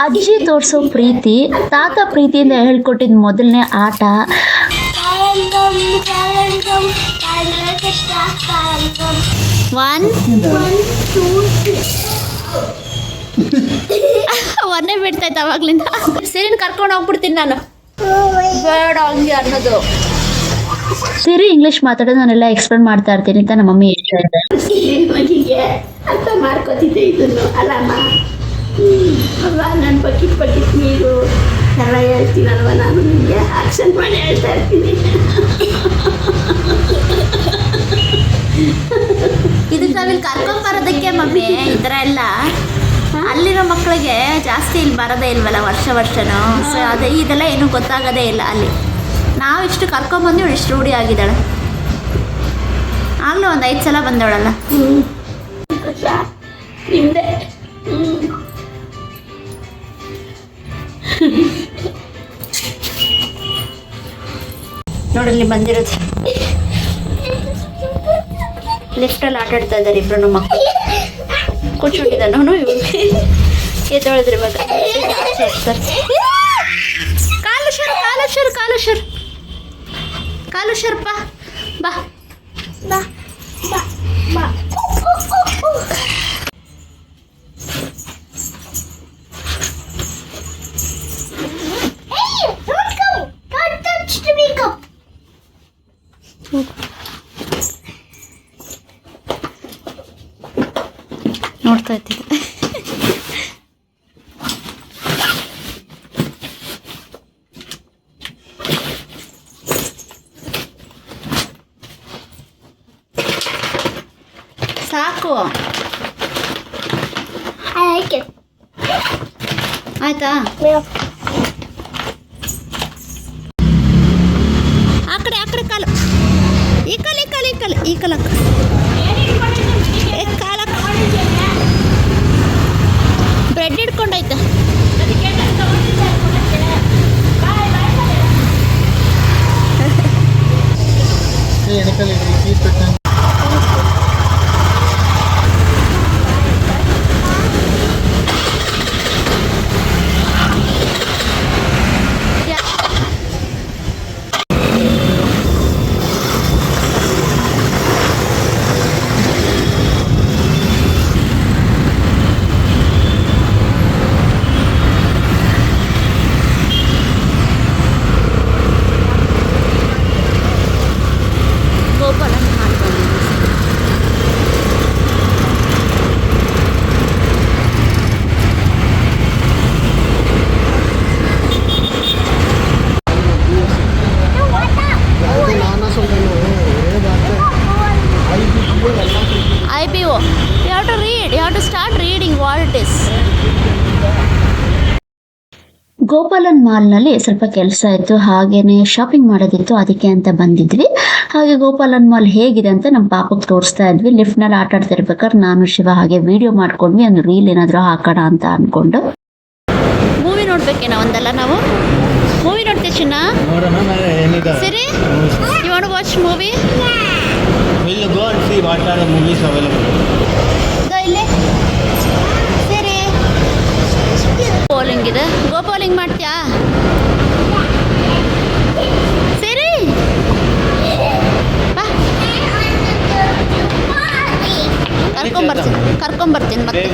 ಅಜ್ಜಿ ತೋರಿಸೋ ಪ್ರೀತಿ, ತಾತ ಪ್ರೀತಿಯಿಂದ ಹೇಳ್ಕೊಟ್ಟಿದ್ದ ಮೊದಲನೇ ಆಟ. ಒಂದೇ ಬಿಡ್ತೈತೆ ಅವಾಗ್ಲಿಂದ. ಸಿರಿನ ಕರ್ಕೊಂಡು ಹೋಗ್ಬಿಡ್ತೀನಿ ನಾನು, ಬೇಡ ಹಂಗೆ ಅನ್ನೋದು. ಸಿರಿ ಇಂಗ್ಲಿಷ್ ಮಾತಾಡೋದು ನಾನೆಲ್ಲ ಎಕ್ಸ್ಪ್ಲೇನ್ ಮಾಡ್ತಾ ಇರ್ತೀನಿ ಅಂತ ನಮ್ಮ ಮಮ್ಮಿ ಹೇಳ್ತಾ ಇದ್ದಾರೆ. ಮಗಿಗೆ ಅರ್ಥ ಮಾಡ್ಕೋತಿದ್ದೆ ಇದನ್ನು ಅಲ್ಲಮ್ಮ. ಅಲ್ವಾ ನನ್ನ ಬಕೆಟ್ ನೀರು ಎಲ್ಲ ಹೇಳ್ತೀನಲ್ವ, ನಾನು ನಿಮಗೆ ಆಕ್ಷನ್ ಮಾಡಿ ಹೇಳ್ತಾ ಇರ್ತೀನಿ. ಇದಕ್ಕೆ ನಾವಿಲ್ಲಿ ಕರ್ಕೊಂಬರೋದಕ್ಕೆ ಮಮ್ಮಿ ಈ ಥರ ಎಲ್ಲ ಅಲ್ಲಿರೋ ಮಕ್ಕಳಿಗೆ ಜಾಸ್ತಿ ಇಲ್ಲಿ ಬರೋದೇ ಇಲ್ವಲ್ಲ ವರ್ಷನೂ. ಸೊ ಅದೇ ಇದೆಲ್ಲ ಏನೂ ಗೊತ್ತಾಗೋದೇ ಇಲ್ಲ ಅಲ್ಲಿ. ನಾವು ಇಷ್ಟು ಕರ್ಕೊಂಬಂದು ಇವಳು ಇಷ್ಟು ರೂಢಿ ಆಗಿದ್ದಾಳೆ. ಆಗಲೂ ಒಂದು 5 ಸಲ ಬಂದವಳಲ್ಲ. ನಿಮ್ಮದೇ ನೋಡಲ್ಲಿ ಬಂದಿರೋದು. ಲಿಫ್ಟಲ್ಲಿ ಆಟ ಆಡ್ತಾ ಇದ್ದಾರೆ ಇಬ್ಬರು ಮಕ್ಕಳು. ಕೂತ್ಕೊಂಡಿದ್ದಾನು ಇವಳು ಎದ್ದೊಳಿದ್ರೆ ಇವಾಗ. ಕಾಲು ಶರ್ಪ ಬಾ ಬಾ ಬಾ ಬಾ. ನೋಡ್ತಾ ಇದ್ದಿದ್ದೆ. ಸಾಕು ಆಯ್ತಾ? ಆ ಕಡೆ ಕಾಲು, ಈ ಕಾಲ bread ಹಿಡ್ಕೊಂಡೈತೆ. IBO. You have to read. You have to start reading what it is. Gopalan ಮಾಲ್ನಲ್ಲಿ ಸ್ವಲ್ಪ ಕೆಲಸ ಇತ್ತು, ಹಾಗೇನೆ ಶಾಪಿಂಗ್ ಮಾಡೋದಿತ್ತು, ಅದಕ್ಕೆ ಅಂತ ಬಂದಿದ್ವಿ. ಹಾಗೆ ಗೋಪಾಲನ್ ಮಾಲ್ ಹೇಗಿದೆ ಅಂತ ನಮ್ಮ ಪಾಪಕ್ಕೆ ತೋರಿಸ್ತಾ ಇದ್ವಿ. ಲಿಫ್ಟ್ನಲ್ಲಿ ಆಟ ಆಡ್ತಾ ಇರ್ಬೇಕಾದ್ರೆ ನಾನು ಶಿವ ಹಾಗೆ ವಿಡಿಯೋ ಮಾಡ್ಕೊಂಡ್ವಿ, ಒಂದು ರೀಲ್ ಏನಾದರೂ ಹಾಕೋಣ ಅಂತ ಅನ್ಕೊಂಡು. ಮೂವಿ ನೋಡ್ಬೇಕೇನೋ ಒಂದಲ್ಲ ನಾವು. ಮೂವಿ ನೋಡ್ತೀವಿ ಚಿನ್ನ. ಸರಿ, you want to watch movie? We'll go and see what are the movies available. ಇಲ್ಲಿ ಸರಿ, ಬೌಲಿಂಗ್ ಇದೆ. ಗೋ ಬೌಲಿಂಗ್ ಮಾಡ್ತೀಯಾ? ಸರಿ ಬಾ, ಕರ್ಕೊಂಬರ್ತೀನಿ ಮತ್ತೆ.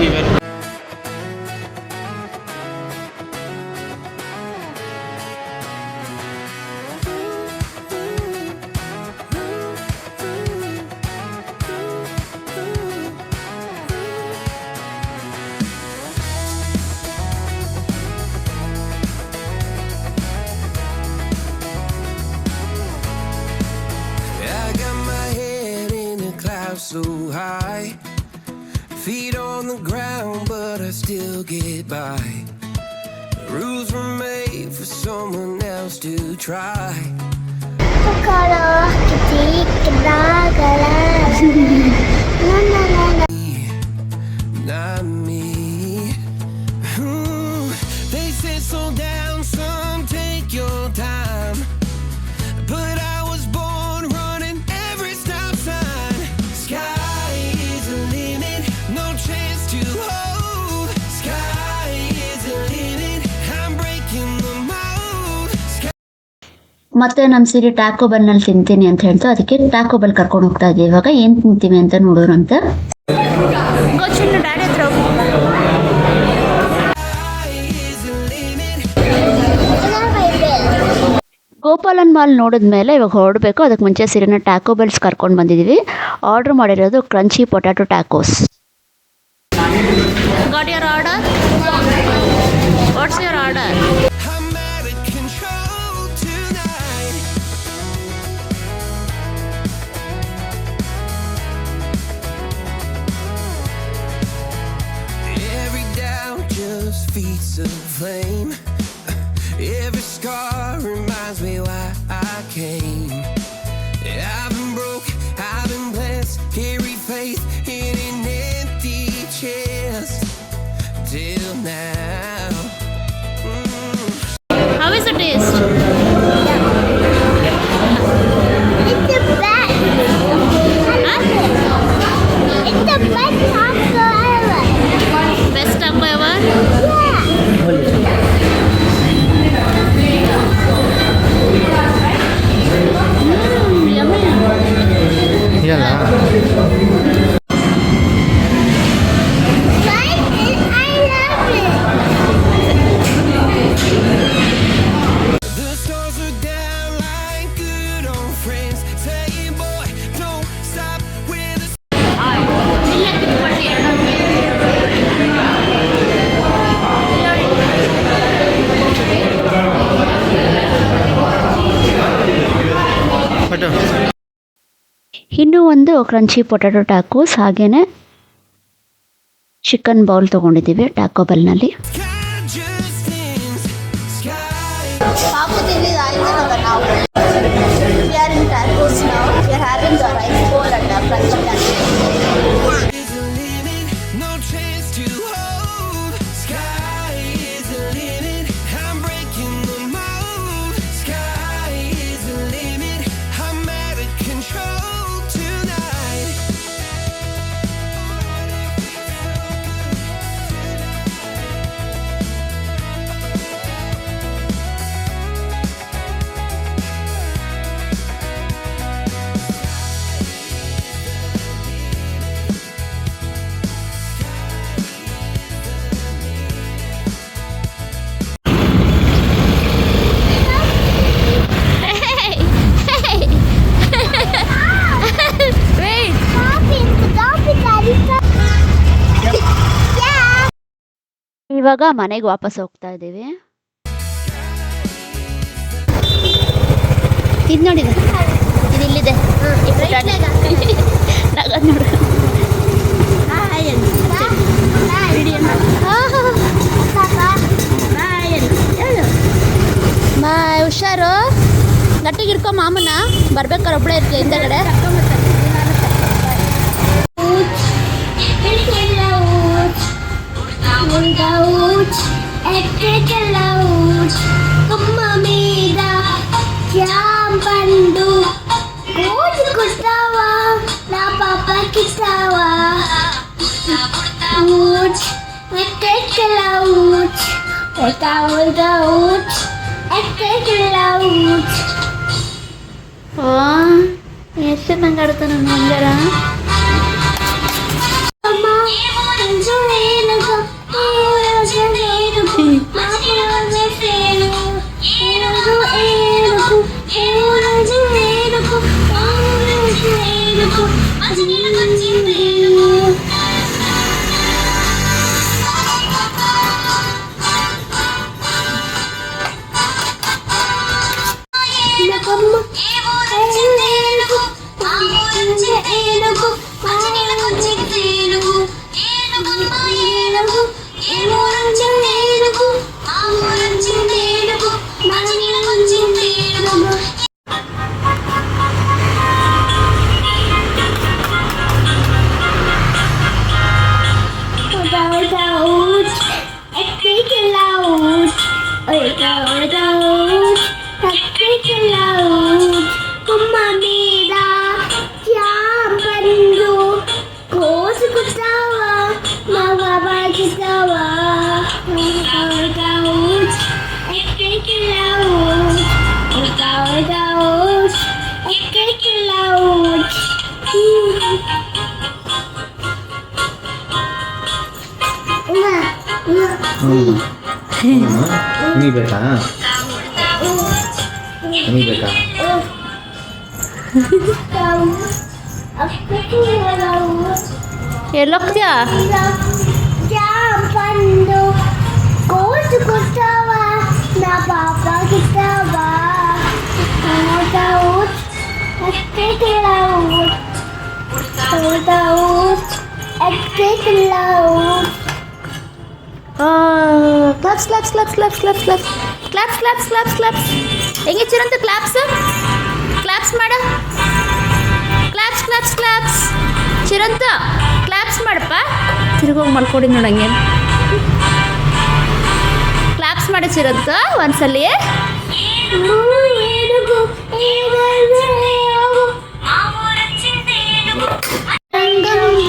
So high, feet on the ground, but I still get by. The rules were made for someone else to try. Not me. They said slow down, son, take your time, but I was born running every stop sign. Sky is the limit, no chance to hold. Sky is the limit. ಮತ್ತೆ ನಮ್ಮ ಸಿರಿ taco ಬೆಲ್ನಲ್ಲಿ ತಿಂತೀನಿ ಅಂತ ಹೇಳ್ತು. ಅದಕ್ಕೆ taco bell ಕರ್ಕೊಂಡು ಹೋಗ್ತಾ ಇದ್ದೀವಿ. ಇವಾಗ ಏನು ತಿಂತೀವಿ ಅಂತ ನೋಡೋರಂತೆ. ಚಿನ್ನು ಡ್ಯಾಡಿ ಹತ್ರ ಹೋಗು. ಗೋಪಾಲನ್ ಮಾಲ್ ನೋಡಿದ್ಮೇಲೆ ಇವಾಗ ಹೊರಡಬೇಕು. ಅದಕ್ಕೆ ಮುಂಚೆ ಸಿರಿನ ಟ್ಯಾಕೋ ಬೆಲ್ಸ್ ಕರ್ಕೊಂಡು ಬಂದಿದ್ದೀವಿ. ಆರ್ಡರ್ ಮಾಡಿರೋದು crunchy potato tacos. Got your order? What's your order? I'm out of control tonight. Every doubt just feeds the flame. Every scar reminds me why I came. I've been broke, I've been blessed, carry faith in an empty chest till now. How is the taste? It's the best. It's the best taco ever. Best taco ever? Yummy. ಇದೆಯಲ್ಲ I love it. The stars are down like good old friends, saying, boy, don't stop when the but ಇನ್ನೂ ಒಂದು crunchy potato tacos, ಹಾಗೆಯೇ chicken bowl ತೊಗೊಂಡಿದ್ದೀವಿ Taco ಬೆಲ್ನಲ್ಲಿ. sky just ends, sky ಪಾಪು ತಿಂದಿದ್ದಾಯ್ತು ಇವಾಗ ನಾವು. We are in tacos now. We are having the rice bowl and the crunchy tacos. is a limit, no chance to hold. Sky is the limit, I'm breaking the mold. Sky is the limit, I'm out of control tonight. Wait. ಇವಾಗ ಮನೆಗೆ ವಾಪಸ್ ಹೋಗ್ತಾ ಇದ್ದೀವಿ. ಇದು ನೋಡಿದ, ಇದು ಇಲ್ಲಿದೆ. ನಗದ್ ನೋಡು. ಬಾಯ್, ಹುಷಾರು, ಗಟ್ಟಿಗೆ ಇಟ್ಕೊ ಮಾಮನ. ಬರ್ಬೇಕಾರೆ ಒಬ್ಬಳೇ ಇರ್ತೀಯ ಹಿಂದಗಡೆ. కొమ్మ మీద పండు రోజు కుట్టావా నా పాపకిస్తావా ఊచ్ ఎక్కడికెళ్ళ ఊచ్ పెట్టావుగా ఊచ్ ఎక్కడికెళ్ళ ఊచ్ ಎಷ್ಟು ಚೆನ್ನಾಗಿ ಆಡ್ತಾನೆ ಮಂಜರ. అమ్మా కొంచెం ఏనుగు ఏనుగు ఏనుగు మా పిల్లల పేరు ఏనుగు ఏనుగు ఏనుగు ఏనుగు ఏనుగు ఏనుగు ఏనుగు ఏనుగు ನಿಮಗೆ ಬೇಕಾ ನಿಮಗೆ ಬೇಕಾ ಎಲ್ಲೋಗ್ತೀಯಾ? ಬಂದು ಕೋಚ್ ಕೊಟ್ಟವ ನಾ ಪಾಪ ಕಿಟ್ಟವ claps claps claps claps claps claps claps claps claps claps ಹೆಂಗೆ ಚಿರಂತ ಕ್ಲಾಪ್ಸ್ ಕ್ಲಾಪ್ಸ್ ಮಾಡ claps claps claps Chiranth claps ಮಾಡಪ್ಪ ತಿರುಗೋಗಿ ಮಲ್ಕೊಡಿ ನೋಡಂಗೆ ಕ್ಲಾಪ್ಸ್ ಮಾಡಿ ಚಿರಂತ ಒಂದ್ಸಲಿ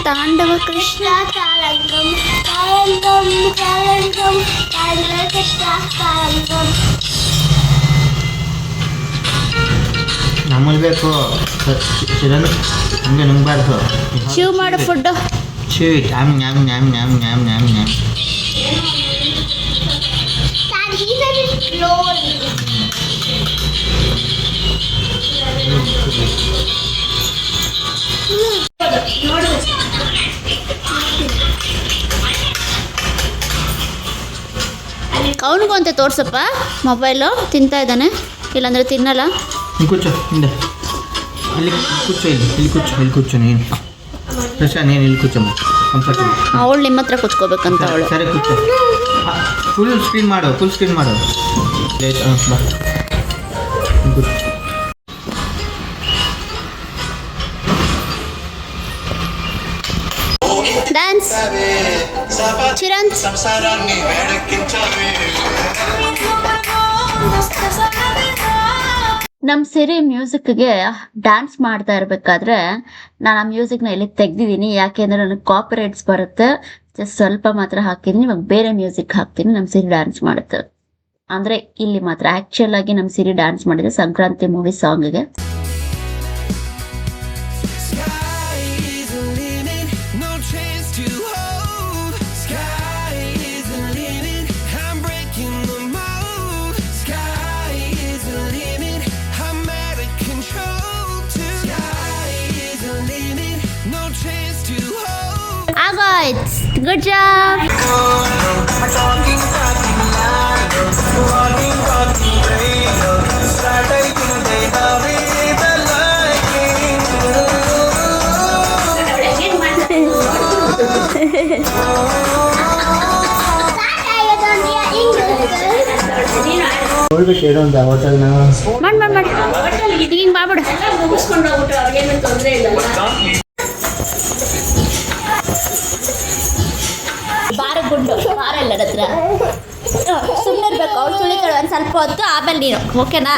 ತಾಂಡವ ಕೃಷ್ಣ ಕಾರಂಗಂ ಕಾರಂಗಂ ಕಾರಂಗಂ ತಾಂಡವ ಕೃಷ್ಣ ಕಾರಂಗಂ ನಮ್ಮಲ್ಲಿ ಬೇಕು ಚಿರನ್ ಹಂಗೆ ನುಂಗಬಾರ್ದು ಶಿವ್ ಮಾಡು ಫುಡ್ಡು ಸ್ವೀಟ್ ನ್ಯಾಮ್ ನ್ಯಾಮ್ ನ್ಯಾಮ್ ನ್ಯಾಮ್ ನ್ಯಾಮ್ ನ್ಯಾಮ್ ನ್ಯಾಮ್ ಅವನಿಗೂ ಅಂತ ತೋರ್ಸಪ್ಪ ಮೊಬೈಲು ತಿಂತಾ ಇದ್ದಾನೆ ಇಲ್ಲಾಂದರೆ ತಿನ್ನಲ್ಲ. ಇಲ್ಲಿ ಕೂರ್ಚೋ ಹಿಂದೆ ಅಲ್ಲಿ ಕೂರ್ಚೋ ಇಲ್ಲಿ ಕೂರ್ಚೋ ನೀನು ಪ್ರಶಾ ನೀನು ಇಲ್ಲಿ ಕೂರ್ಚಮ್ಮ ಕಂಫರ್ಟಬಲ್ ಅವಳು ನಿಮ್ಮ ಹತ್ರ ಕೂತ್ಕೋಬೇಕಂತ ಅವಳು. ಸರಿ ಕೂರ್ಚೋ ಫುಲ್ ಸ್ಕ್ರೀನ್ ಮಾಡು ಬಾ ಕೂರ್ಚೋ. ಡ್ಯಾನ್ಸ್ ಚಿರಂತ್ ನಮ್ಮ ಸಿರಿ ಮ್ಯೂಸಿಕ್ಗೆ ಡ್ಯಾನ್ಸ್ ಮಾಡ್ತಾ ಇರಬೇಕಾದ್ರೆ ನಾನು ಆ ಮ್ಯೂಸಿಕ್ನ ಇಲ್ಲಿ ತೆಗ್ದಿದ್ದೀನಿ, ಯಾಕೆಂದರೆ ನನಗೆ ಕಾಪಿರೈಟ್ಸ್ ಬರುತ್ತೆ. ಜಸ್ಟ್ ಸ್ವಲ್ಪ ಮಾತ್ರ ಹಾಕಿದ್ದೀನಿ, ಇವಾಗ ಬೇರೆ ಮ್ಯೂಸಿಕ್ ಹಾಕ್ತೀನಿ. ನಮ್ಮ ಸಿರಿ ಡ್ಯಾನ್ಸ್ ಮಾಡುತ್ತೆ ಅಂದರೆ ಇಲ್ಲಿ ಮಾತ್ರ. ಆ್ಯಕ್ಚುಲ್ ಆಗಿ ನಮ್ಮ ಸಿರಿ ಡ್ಯಾನ್ಸ್ ಮಾಡಿದೆ ಸಂಕ್ರಾಂತಿ ಮೂವಿ ಸಾಂಗ್ಗೆ. ಆಗೋಯ್ತು, ಗುಡ್ ಜಾಬ್. ನೋಡ್ಬೇಕು ಏನೋ ಒಂದು ಹೋಟೆಲ್ನ ಮಾಡಿ ಹಿಂಗೆ ಮಾಡ್ಬಿಡು. ಮುಗಿಸ್ಕೊಂಡು ಹೋಗ್ಬಿಟ್ಟು ಅವ್ರಿಗೇನು ತೊಂದರೆ ಇಲ್ಲ. ಬಾರ ಗುಂಡು ಬಾರ ಇಲ್ಲ ಹತ್ರ ಸುಮ್ಮನೆ ಇರ್ಬೇಕು. ಅವ್ಳು ತುಳಿತಾಳೆ ಒಂದು ಸ್ವಲ್ಪ ಹೊತ್ತು, ಆಮೇಲೆ ನೀನು ಓಕೆನಾ?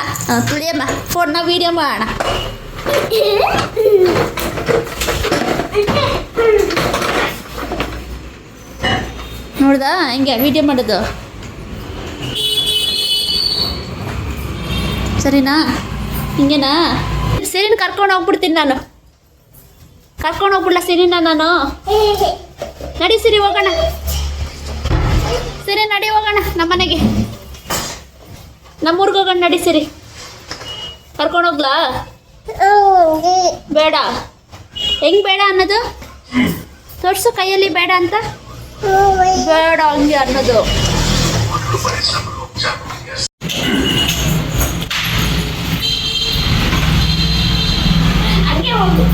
ತುಳಿಯಮ್ಮ, ಫೋನ್ನ ವೀಡಿಯೋ ಮಾಡೋಣ. ನೋಡ್ದಾ ಹಿಂಗೆ ವೀಡಿಯೋ ಮಾಡೋದು ಸರಿನಾ? ಹಿಂಗೇನಾ? ಸಿರಿನ ಕರ್ಕೊಂಡು ಹೋಗ್ಬಿಡ್ತೀನಿ ನಾನು. ಕರ್ಕೊಂಡು ಹೋಗ್ಬಿಡ್ಲ ಸಿರಿನ ನಾನು? ನಡಿ ಸಿರಿ ಹೋಗೋಣ. ಸಿರಿ ನಡಿ ಹೋಗೋಣ ನಮ್ಮನೆಗೆ, ನಮ್ಮೂರ್ಗೆ ಹೋಗೋಣ. ನಡಿ ಸಿರಿ, ಕರ್ಕೊಂಡು ಹೋಗ್ಲಾ? ಬೇಡ. ಹೆಂಗೆ ಬೇಡ ಅನ್ನೋದು ತೋರಿಸು ಕೈಯಲ್ಲಿ ಬೇಡ ಅಂತ. ಬೇಡ ಹಂಗೆ ಅನ್ನೋದು. ಹಂಗೆ ಹೋಗು.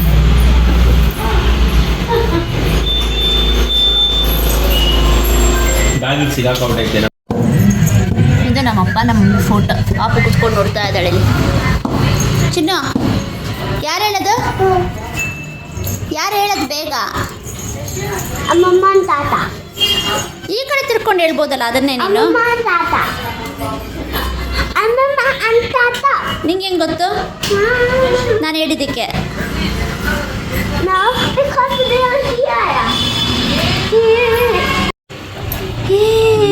ಬ್ಯಾಗಿಗೆ ಸಿಗಾಕೊಂಡೈತೆ. ಇದು ನಮ್ಮಪ್ಪ ನಮ್ಮ ಫೋಟೋ. ಪಾಪು ಕುತ್ಕೊಂಡು ನೋಡ್ತಾ ಇದ್ದಾಳೆ ಇಲ್ಲಿ. ಚಿನ್ನು, ಯಾರು ಹೇಳೋದು? ಯಾರು ಹೇಳೋದು ಬೇಗ? ಅಮ್ಮಮ್ಮ ತಾತ. ಈ ಕಡೆ ತಿರ್ಕೊಂಡು ಹೇಳ್ಬೋದಲ್ಲ ಅದನ್ನೇ ನೀನು. ಅಮ್ಮಮ್ಮ ತಾತ. ಅಮ್ಮಮ್ಮ ತಾತ. ನಿಂಗೆ ಹೆಂಗೆ ಗೊತ್ತು ನಾನು ಹೇಳಿದ್ದಕ್ಕೆ? ನಾವು because they are here.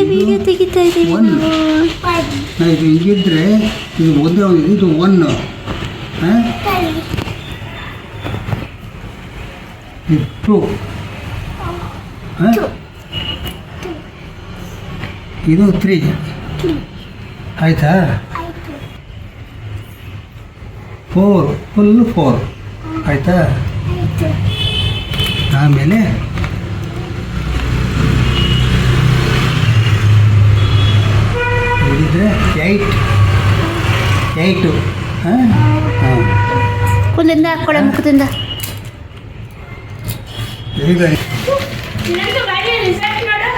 Video ತೆಗಿತಾ ಇದ್ದೀವಿ ನಾವು. ಇದು ಹಿಂಗಿದ್ರೆ ಇದು ಒಂದೇ ಒಂದು, ಇದು ಒನ್ನು ಟು ಇದು 3 ಆಯಿತಾ 4 ಫುಲ್ಲು 4 ಆಯಿತಾ ಆಮೇಲೆ ನೋಡಿದರೆ 8 ಹಾಂ ಹಾಂ ಕುಂದಿಂದ ಹಾಕ್ಕೊಳ್ಳೆ ಮುಖದಿಂದ. ಈಗ ಇನ್ನೊಂದು ಗಾಡಿ ರಿಸಲ್ಟ್ ನೋಡು.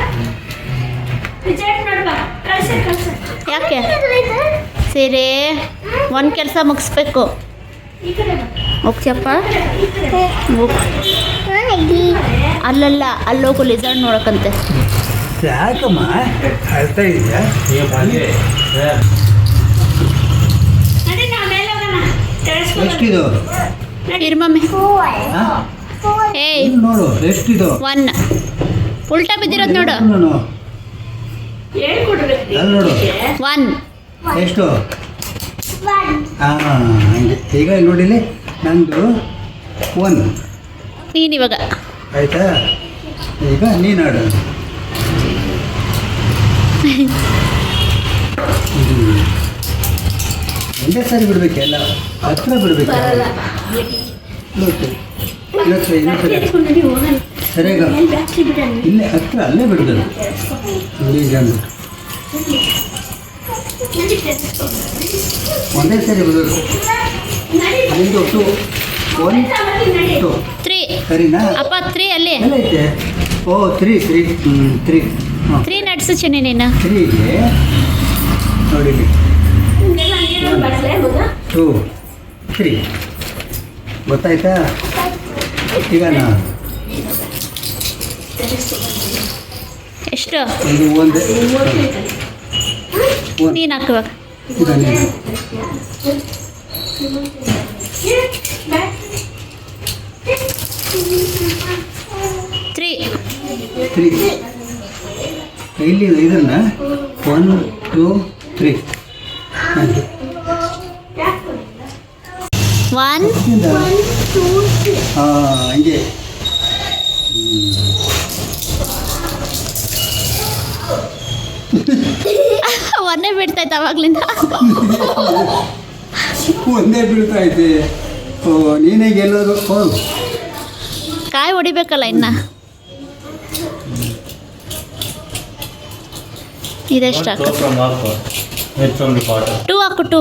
ರಿಸಲ್ಟ್ ನೋಡ್ಬಾ. ಕಳ್ಸ. ಯಾಕೆ ಸೀರೆ ಒಂದು ಕೆಲಸ ಮುಗಿಸ್ಬೇಕು. ಈ ಕಡೆ ಬಾ. ಹೋಗ್ತಿಯಪ್ಪ ಈ ಕಡೆ. ಅಲ್ಲಲ್ಲ ಅಲ್ಲೋಗು ಲಿಸರ್ಟ್ ನೋಡಕ್ಕಂತೆ. ಯಾಕಮ್ಮ ಅಳ್ತಾ ಇದೆಯಾ ನಡಿ ನಾವು ಮೇಲೆ ಹೋಗೋಣ. ಟೆರೆಸ್ಗೆ ಎಷ್ಟಿದು ಇರು ಮಮ್ಮಿ. ಹಾಂ ಏಯ್ ಇಲ್ಲಿ ನೋಡು ಎಷ್ಟಿದು 1 ಉಲ್ಟಾ ಬಿದ್ದಿರೋದು ನೋಡು. ನೋಡು ಹೇಳ್ಕೊಡ್ಬೇಕು ಅಲ್ಲಿ ನೋಡು 1 ಎಷ್ಟು ಹಾಂ ಹಂಗೆ ಈಗ ಇಲ್ಲಿ ನೋಡಿಲಿ ನಂದು 1 ನೀನು ಇವಾಗ ಆಯಿತಾ ಈಗ ನೀನು ಆಡು ಒಂದೇ ಸಾರಿ ಬಿಡ್ಬೇಕು ಎಲ್ಲ ಹತ್ರ ಬಿಡ್ಬೇಕು ಬರಲ್ಲ. ಇನ್ನೊಂದ್ಸರಿ ನಡಿ ಹೋಗೋಣ. ಸರಿಯಾಗ ಮೇಲೆ ಜಾಸ್ತಿ ಬಿಡೋಣ. ಇಲ್ಲೇ ಹತ್ರ ಅಲ್ಲೇ ಬಿಡ್ಬೇಕು ಈಗ ಅಂದ್ಬಿಟ್ಟು ನಡಿ ಟೆರೆಸ್ಗೆ. ಒಂದೇ ಸಾರಿ ಬಿಡಬೇಕು ನಡಿ. ನಿಂದು 2 1 ನಡಿ. 2 3 ಸರಿನಾ ಅಪ್ಪ 3 ಅಲ್ಲಿ ಎಲ್ಲ ಐತೆ ಓ 3 ಹಾಂ 3 ನಡ್ಸು ಚಿನ್ನಿ ನೀನು. 3ಗೆ ನೋಡಿಲಿ ಹಿಂಗೆಲ್ಲ ನೀರು ಬರಲ್ಲ ಹೌದಾ? 2 3 ಗೊತ್ತಾಯ್ತಾ ಈಗ ನಾ ಎಷ್ಟು ಇದು ಒಂದೇ ಒಂದು ನೀನು ಹಾಕುವಾಗ ಈಗ ನೀನು 3 3 ಇಲ್ಲಿ ಇದನ್ನ 1 2 3 ಹಾಗೆ 1 ಹಂಗೆ ಒಂದೇ ಬಿಡ್ತಾಯ್ತು ಅವಾಗ್ಲಿಂದ. ಒಂದೇ ಬೀಳ್ತಾ ಐತೆ ಓ ನೀನೇ ಗೆಲ್ಲೋದು ಹೌದು ಕಾಯಿ ಹೊಡಿಬೇಕಲ್ಲ ಇನ್ನ. ಇದೆಷ್ಟು ಹಾಕು 2 ಹಾಕು 2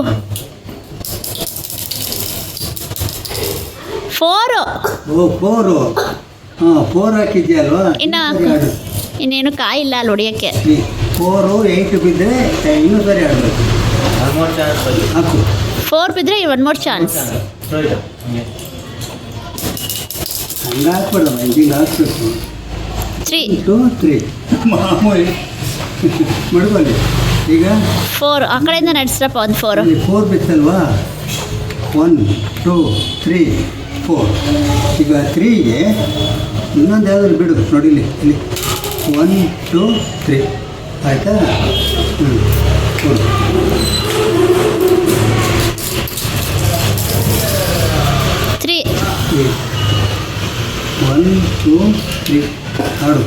4 ಓ 4 ಹಾಂ 4 ಹಾಕಿದ್ಯಲ್ವಾ ಇನ್ನು ಸರಿ ಹಾಕು. ಆಡು ಇನ್ನೇನು ಕಾಯಿ ಇಲ್ಲ ಅಲ್ಲಿ ಹೊಡಿಯೋಕ್ಕೆ. 4 8 ಬಿದ್ದರೆ ಇನ್ನೂ ಸರಿ ಆಡಬೇಕು ಹಾಕು 4 ಬಿದ್ದರೆ 1 more ಚಾನ್ಸ್. ಹಂಗೆ ಹಾಕ್ಬೇಡಮ್ಮ ಹಿಂಗೆ ಹಾಕ್ಬೇಕು 3 2 3 ಮಾಮೂಲಿ ಮಡ್ಕೊಳ್ಳಿ ಈಗ 4 ಆ ಕಡೆಯಿಂದ ನಡೆಸ್ರಪ್ಪ ಒಂದು 4. ಇಲ್ಲಿ 4 ಬಿತ್ತಲ್ವಾ 1 2 3 4 ಈಗ 3ಗೆ ಇನ್ನೊಂದು ಯಾವ್ದಾದ್ರು ಬಿಡು ನೋಡಿಲಿ ಇಲ್ಲಿ 1 2 3 ಆಯಿತಾ ಹ್ಞೂ 3 1 2 3 ಆಡು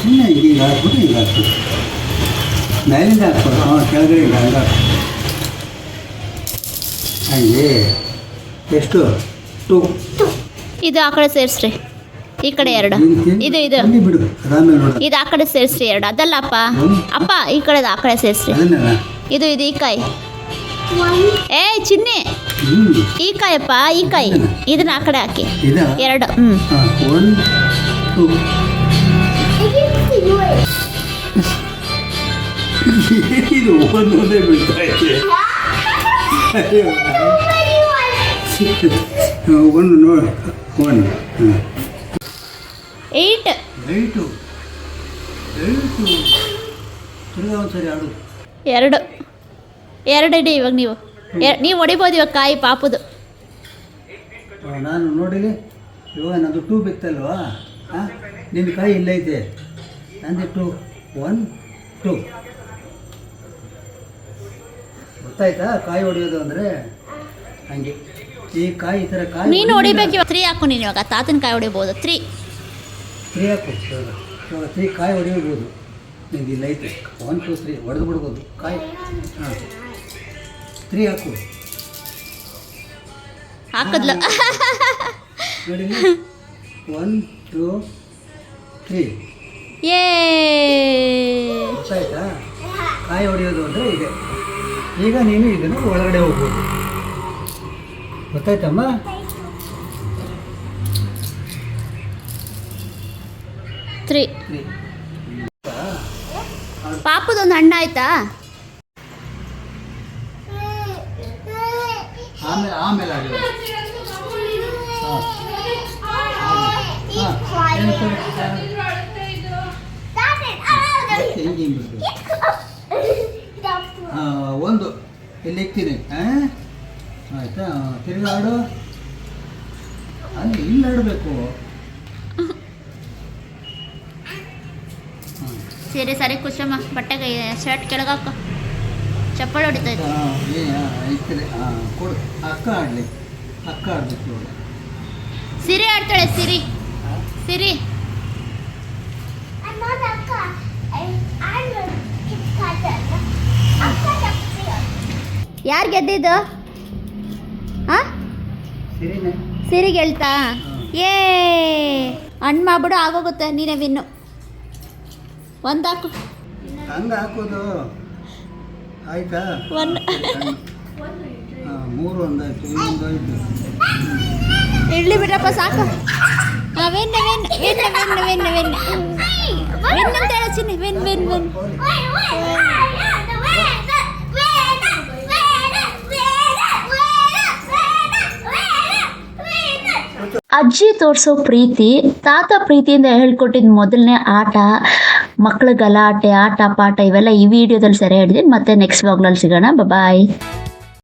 ಸುಮ್ಮನೆ ಈಗ ಹಾಕ್ಬಿಟ್ಟು ಈಗ ಹಾಕ್ಬಿಟ್ಟು ಮೇಲಿಂದ ಹಾಕ್ಬೋದು ಹಾಂ ಕೆಳಗಡೆ ಇಲ್ಲ ಹಂಗೆ ಹಾಕು ಹಂಗೆ ಎಷ್ಟು 2 ಇದು ಆ ಕಡೆ ಸೇರಿಸ್ರಿ. ಈ ಕಡೆ 2 ಇದು ಇದು ಅಲ್ಲಿ ಬಿಡು ಅದಾದ್ಮೇಲೆ ನೋಡ ಇದು ಆ ಕಡೆ ಸೇರಿಸ್ರಿ 2 ಅದಲ್ಲಪ್ಪ ಅಪ್ಪ ಈ ಕಡೆ ಆ ಕಡೆ ಸೇರಿಸ್ರಿ. ಅದನ್ನ ಇದು ಈ ಕಾಯಿ ಏ ಚಿನ್ನಿ ಈ ಕಾಯಪ್ಪ ಈ ಕಾಯಿ ಇದನ್ನ ಆ ಕಡೆ ಹಾಕಿ ಇದಾ 2 ಹಾಂ 1 2 ಇದು ಒಂದೊಂದೇ ಬೀಳ್ತಾ ಐತೆ ಒಂದು ನೋಡಿ 1 ಹಾಂ 8 8 ತಿರ್ಗಾ ಒಂದ್ಸರಿ ಆಡು 2 ಇಡಿ ಇವಾಗ ನೀವು ಹೊಡಿಬೋದು ಇವಾಗ ಕಾಯಿ ಪಾಪುದು. ನಾನು ನೋಡಿಲಿ ಇವಾಗ ನಂದು 2 ಬಿತ್ತಲ್ವಾ ಹಾಂ ನಿನ್ನ ಕಾಯಿ ಇಲ್ಲೈತೆ ನಂದು 2 1 2 ಗೊತ್ತಾಯ್ತಾ ಕಾಯಿ ಹೊಡೆಯೋದು ಅಂದರೆ ಹಂಗೆ ಈ ಕಾಯಿ ಈ ಥರ ಕಾಯಿ ನೀನು ಹೊಡಿಬೇಕು ಇವಾಗ 3 ಹಾಕು ನೀನು ಇವಾಗ ತಾತನ ಕಾಯಿ ಹೊಡಿಬೋದು 3 3 ಹಾಕು ಇವಾಗ 3 ಕಾಯಿ ಹೊಡೆಯಬಹುದು. ನಿಮಗೆ ಇಲ್ಲ ಐತೆ 1 2 3 ಹೊಡೆದು ಬಿಡ್ಬೋದು ಕಾಯಿ. ಹಾಂ 3 ಹಾಕು ಹಾಕದ್ಲ ನೋಡಿ 1 2 3 ಏ ಗೊತ್ತಾಯ್ತಾ? ಕಾಯಿ ಹೊಡೆಯೋದು ಅಂದರೆ ಇದೆ. ಈಗ ನೀನು ಇದನ್ನು ಒಳಗಡೆ ಹೋಗ್ಬೋದು. ಗೊತ್ತಾಯ್ತಮ್ಮ? ತ್ರೀ 3 ಪಾಪದೊಂದು ಹಣ್ಣು ಆಯ್ತಾ? ಆಮೇಲೆ ಆಗಲ್ಲ. ಹಾಂ ಹಿಂಗೆ ಒಂದು ಇಲ್ಲಿ ಇಕ್ತೀನಿ. ಆಯಿತಾ? ತಿರ್ಗಿ ಆಡು. ಅಲ್ಲಿ ಇಲ್ಲಿ ಆಡಬೇಕು. ಸರಿ ಸರಿ ಕುಶಮ್ಮ, ಬಟ್ಟೆಗೆ ಶರ್ಟ್ ಕೆಳಗಾಕ, ಚಪ್ಪಲ್ ಹೊಡಿತಾ ಇದ್ದೆ. ಇಕ್ಕಿದೆ. ಕೊಡು. ಅಕ್ಕ ಆಡಲಿ. ಅಕ್ಕ ಆಡ್ಬೇಕು ನೋಡಿ. ಸಿರಿ ಆಡ್ತಾಳೆ. ಸಿರಿ ಸಿರಿ ಯಾರು ಗೆದ್ದಿದ್ದು? ಹಾಂ ಸರಿನೇ. ಸಿರಿ ಗೆಲ್ತಾ? ಏ ಹಣ್ಣು ಮಾಡ್ಬಿಡು, ಆಗೋಗುತ್ತೆ. ನೀನೇ ವಿನ್ನು. ಒಂದು ಹಾಕು. ಹಂಗೆ ಹಾಕೋದು. ಆಯ್ತಾ? ಒಂದು 3 ಒಂದಾಯ್ತು, ಇನ್ನೊಂದು ಆಯ್ತು. ಇಡ್ಲಿ ಬಿಡ್ರಪ್ಪ, ಸಾಕು. Win win win win win win win ಅಂತ ಹೇಳ ಚಿನ್ನಿ. Win win win. ಅಜ್ಜಿ ತೋರಿಸೋ ಪ್ರೀತಿ, ತಾತ ಪ್ರೀತಿಯಿಂದ ಹೇಳ್ಕೊಟ್ಟಿದ್ದ ಮೊದಲನೇ ಆಟ, ಮಕ್ಕಳ ಗಲಾಟೆ, ಆಟ ಪಾಠ ಇವೆಲ್ಲ ಈ ವಿಡಿಯೋದಲ್ಲಿ ಸೆರೆ ಹಿಡಿದೀನಿ. ಮತ್ತೆ ನೆಕ್ಸ್ಟ್ ವ್ಲಾಗ್ನಲ್ಲಿ ಸಿಗೋಣ. ಬಾಯ್.